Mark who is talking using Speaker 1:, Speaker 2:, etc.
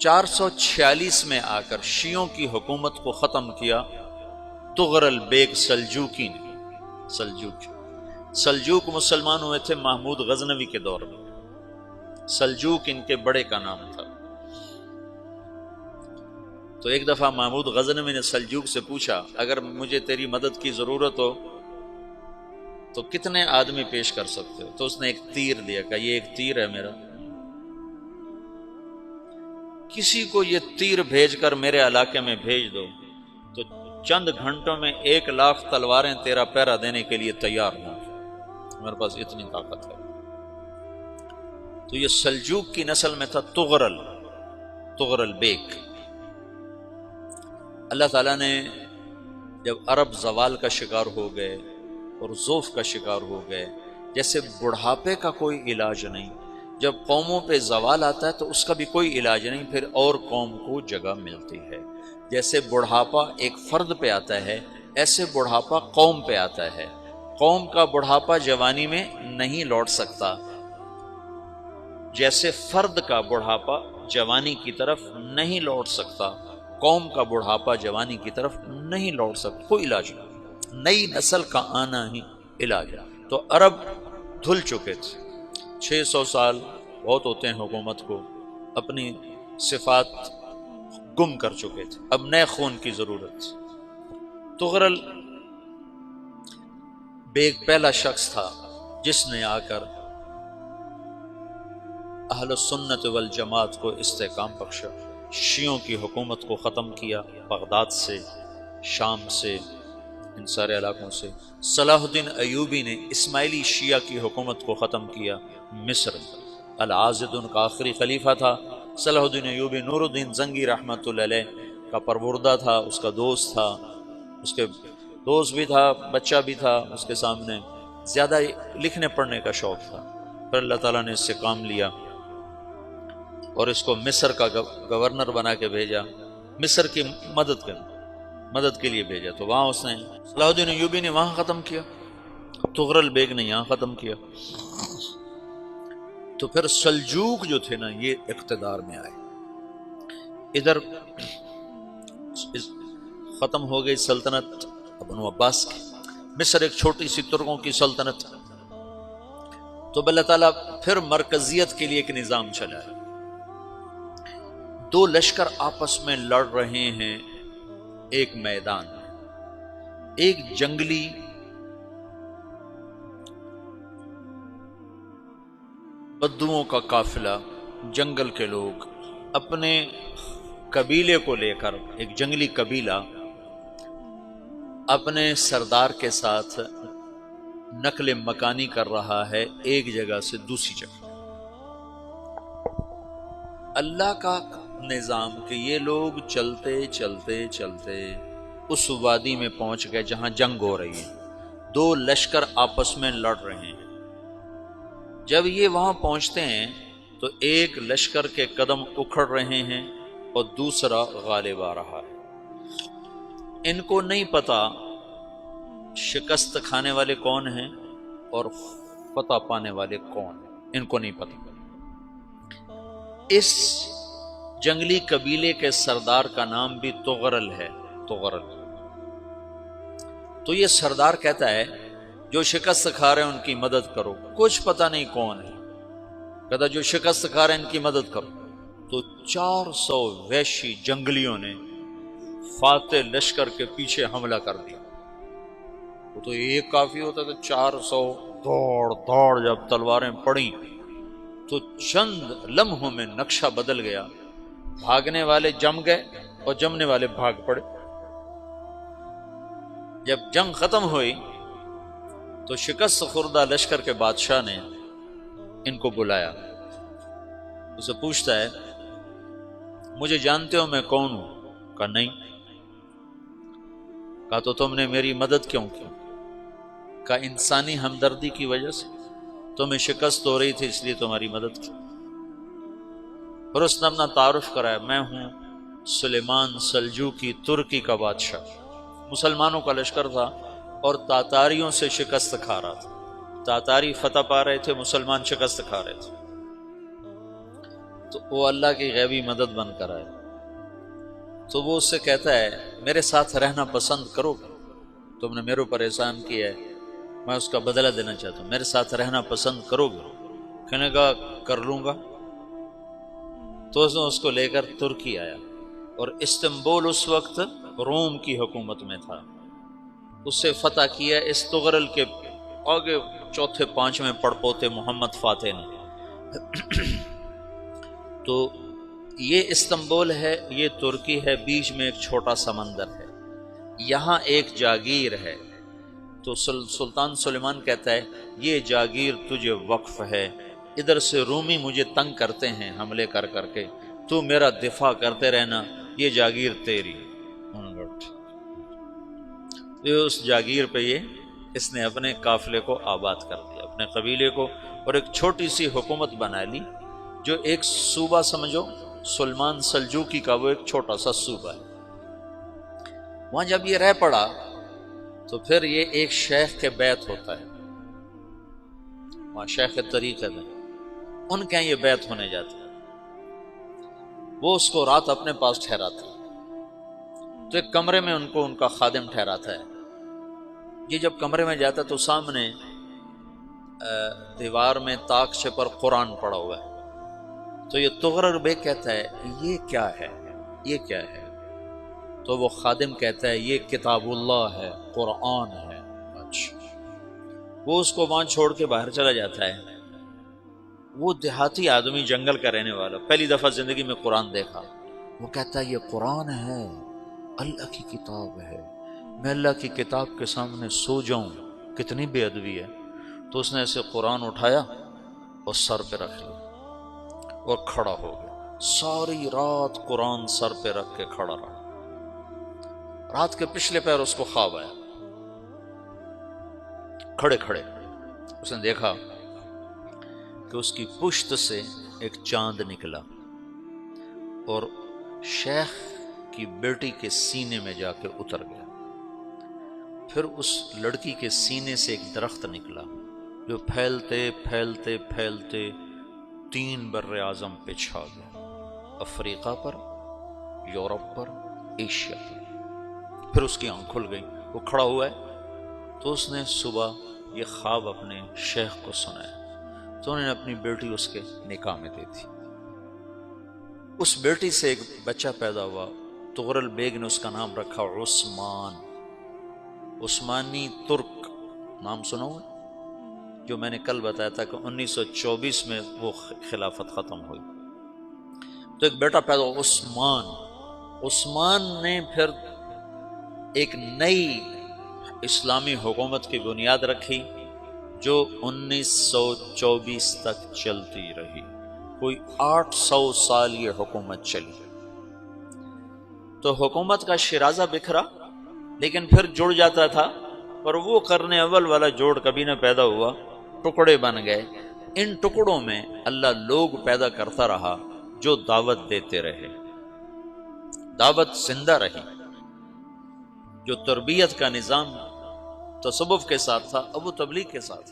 Speaker 1: 446 میں آ کر شیعوں کی حکومت کو ختم کیا تغرل بیگ سلجوکی نے۔ سلجوک مسلمان ہوئے تھے محمود غزنوی کے دور میں، سلجوک ان کے بڑے کا نام تھا۔ تو ایک دفعہ محمود غزنوی نے سلجوک سے پوچھا اگر مجھے تیری مدد کی ضرورت ہو تو کتنے آدمی پیش کر سکتے ہو؟ تو اس نے ایک تیر دیا، کہا یہ ایک تیر ہے میرا، کسی کو یہ تیر بھیج کر میرے علاقے میں بھیج دو تو چند گھنٹوں میں 1,00,000 تلواریں تیرا پہرا دینے کے لیے تیار ہوں، میرے پاس اتنی طاقت ہے۔ تو یہ سلجوک کی نسل میں تھا تغرل بیگ۔ اللہ تعالیٰ نے جب عرب زوال کا شکار ہو گئے اور ضعف کا شکار ہو گئے، جیسے بڑھاپے کا کوئی علاج نہیں، جب قوموں پہ زوال آتا ہے تو اس کا بھی کوئی علاج نہیں، پھر اور قوم کو جگہ ملتی ہے۔ جیسے بڑھاپا ایک فرد پہ آتا ہے، ایسے بڑھاپا قوم پہ آتا ہے۔ قوم کا بڑھاپا جوانی میں نہیں لوٹ سکتا، جیسے فرد کا بڑھاپا جوانی کی طرف نہیں لوٹ سکتا، قوم کا بڑھاپا جوانی کی طرف نہیں لوٹ سکتا، کوئی علاج نہیں، نئی نسل کا آنا ہی علاج ہے۔ تو عرب دھل چکے تھے، 600 سال بہت ہوتے ہیں حکومت کو، اپنی صفات گم کر چکے تھے، اب نئے خون کی ضرورت تھی۔ تغرل بیگ پہلا شخص تھا جس نے آ کر اہل سنت والجماعت کو استحکام بخشا، شیعوں کی حکومت کو ختم کیا، بغداد سے، شام سے، ان سارے علاقوں سے۔ صلاح الدین ایوبی نے اسماعیلی شیعہ کی حکومت کو ختم کیا، مصر۔ العاضد ان کا آخری خلیفہ تھا۔ صلاح الدین ایوبی نور الدین زنگی رحمۃ اللہ علیہ کا پروردہ تھا، اس کا دوست تھا، اس کے دوست بھی تھا، بچہ بھی تھا اس کے سامنے، زیادہ لکھنے پڑھنے کا شوق تھا۔ پھر اللہ تعالیٰ نے اس سے کام لیا اور اس کو مصر کا گورنر بنا کے بھیجا، مصر کی مدد کے لیے بھیجا۔ تو وہاں اس نے صلاح الدین ایوبی نے وہاں ختم کیا، تغرل بیگ نے یہاں ختم کیا۔ تو پھر سلجوک جو تھے نا یہ اقتدار میں آئے، ادھر ختم ہو گئی سلطنت بنو عباس کی، مصر ایک چھوٹی سی ترکوں کی سلطنت۔ تو اللہ تعالیٰ پھر مرکزیت کے لیے ایک نظام چلایا، دو لشکر آپس میں لڑ رہے ہیں ایک میدان میں، ایک جنگلی بدوؤں کا قافلہ، جنگل کے لوگ اپنے قبیلے کو لے کر، ایک جنگلی قبیلہ اپنے سردار کے ساتھ نقل مکانی کر رہا ہے ایک جگہ سے دوسری جگہ۔ اللہ کا نظام کہ یہ لوگ چلتے چلتے چلتے اس وادی میں پہنچ گئے جہاں جنگ ہو رہی ہے، دو لشکر آپس میں لڑ رہے ہیں۔ جب یہ وہاں پہنچتے ہیں تو ایک لشکر کے قدم اکھڑ رہے ہیں اور دوسرا غالب آ رہا ہے۔ ان کو نہیں پتا شکست کھانے والے کون ہیں اور فتح پانے والے کون ہیں، ان کو نہیں پتا۔ اس جنگلی قبیلے کے سردار کا نام بھی تغرل ہے، تغرل۔ تو یہ سردار کہتا ہے جو شکست کھا رہے ہیں ان کی مدد کرو، کچھ پتہ نہیں کون ہے، کہتا جو شکست کھا رہے ہیں ان کی مدد کرو۔ تو 400 وحشی جنگلیوں نے فاتح لشکر کے پیچھے حملہ کر دیا۔ وہ تو ایک کافی ہوتا تھا، 400 دوڑ جب تلواریں پڑیں تو چند لمحوں میں نقشہ بدل گیا، بھاگنے والے جم گئے اور جمنے والے بھاگ پڑے۔ جب جنگ ختم ہوئی تو شکست خوردہ لشکر کے بادشاہ نے ان کو بلایا، اسے پوچھتا ہے مجھے جانتے ہو میں کون ہوں؟ کہا نہیں۔ کہا تو تم نے میری مدد کیوں کی؟ کہا انسانی ہمدردی کی وجہ سے، تمہیں شکست ہو رہی تھی اس لیے تمہاری مدد کی۔ اور اس نے اپنا تعارف کرایا، میں ہوں سلیمان سلجوکی، ترکی کا بادشاہ۔ مسلمانوں کا لشکر تھا اور تاتاریوں سے شکست کھا رہا تھا، تاتاری فتح پا رہے تھے، مسلمان شکست کھا رہے تھے۔ تو وہ اللہ کی غیبی مدد بن کر آئے، تو وہ اس سے کہتا ہے میرے ساتھ رہنا پسند کرو گے؟ تم نے میرے اوپر احسان کیا ہے، میں اس کا بدلہ دینا چاہتا ہوں، میرے ساتھ رہنا پسند کرو گے؟ کہنے کا کر لوں گا۔ تو اس نے اس کو لے کر ترکی آیا، اور استنبول اس وقت روم کی حکومت میں تھا، اسے فتح کیا اس تغرل کے آگے چوتھے پانچویں پڑپوتے محمد فاتح نے۔ تو یہ استنبول ہے، یہ ترکی ہے، بیچ میں ایک چھوٹا سمندر ہے، یہاں ایک جاگیر ہے۔ تو سلطان سلیمان کہتا ہے یہ جاگیر تجھے وقف ہے، ادھر سے رومی مجھے تنگ کرتے ہیں حملے کر کر کے، تو میرا دفاع کرتے رہنا، یہ جاگیر تیری۔ اس جاگیر پہ اس نے اپنے قافلے کو آباد کر دیا، اپنے قبیلے کو، اور ایک چھوٹی سی حکومت بنا لی، جو ایک صوبہ سمجھو سلمان سلجوقی کا، وہ ایک چھوٹا سا صوبہ ہے۔ وہاں جب یہ رہ پڑا تو پھر یہ ایک شیخ کے بیت ہوتا ہے، وہاں شیخ طریقت ہے، ان کے یہ بیت ہونے جاتا ہے، وہ اس کو رات اپنے پاس ٹھہراتا ہے، تو ایک کمرے میں ان کو ان کا خادم ٹھہراتا ہے۔ یہ جب کمرے میں جاتا ہے تو سامنے دیوار میں تاکچے پر قرآن پڑا ہوا ہے، تو یہ تغرل بیگ کہتا ہے یہ کیا ہے، یہ کیا ہے؟ تو وہ خادم کہتا ہے یہ کتاب اللہ ہے، قرآن ہے۔ اچھا، وہ اس کو وہاں چھوڑ کے باہر چلا جاتا ہے۔ وہ دیہاتی آدمی، جنگل کا رہنے والا، پہلی دفعہ زندگی میں قرآن دیکھا، وہ کہتا ہے یہ قرآن ہے، اللہ کی کتاب ہے، میں اللہ کی کتاب کے سامنے سو جاؤں، کتنی بے ادبی ہے۔ تو اس نے ایسے قرآن اٹھایا اور سر پہ رکھ لیا اور کھڑا ہو گیا، ساری رات قرآن سر پہ رکھ کے کھڑا رہا۔ رات کے پچھلے پہر اس کو خواب آیا، کھڑے کھڑے اس نے دیکھا کہ اس کی پشت سے ایک چاند نکلا اور شیخ کی بیٹی کے سینے میں جا کے اتر گیا۔ پھر اس لڑکی کے سینے سے ایک درخت نکلا جو پھیلتے پھیلتے پھیلتے 3 بر اعظم پہ چھا گیا، افریقہ پر، یورپ پر، ایشیا پر۔ پھر اس کی آنکھ کھل گئی، وہ کھڑا ہوا ہے، تو اس نے صبح یہ خواب اپنے شیخ کو سنایا، تو انہوں نے اپنی بیٹی اس کے نکاح میں دے دی۔ اس بیٹی سے ایک بچہ پیدا ہوا، تغرل بیگ نے اس کا نام رکھا عثمان، عثمانی ترک نام سنا ہوا، جو میں نے کل بتایا تھا کہ 1924 میں وہ خلافت ختم ہوئی۔ تو ایک بیٹا پیدا ہوا عثمان۔ عثمان نے پھر ایک نئی اسلامی حکومت کی بنیاد رکھی جو 1924 تک چلتی رہی، کوئی 800 سال یہ حکومت چلی۔ تو حکومت کا شیرازہ بکھرا، لیکن پھر جڑ جاتا تھا، اور وہ قرن اول والا جوڑ کبھی نہ پیدا ہوا، ٹکڑے بن گئے۔ ان ٹکڑوں میں اللہ لوگ پیدا کرتا رہا جو دعوت دیتے رہے، دعوت زندہ رہی۔ جو تربیت کا نظام تصوف کے ساتھ تھا اب وہ تبلیغ کے ساتھ۔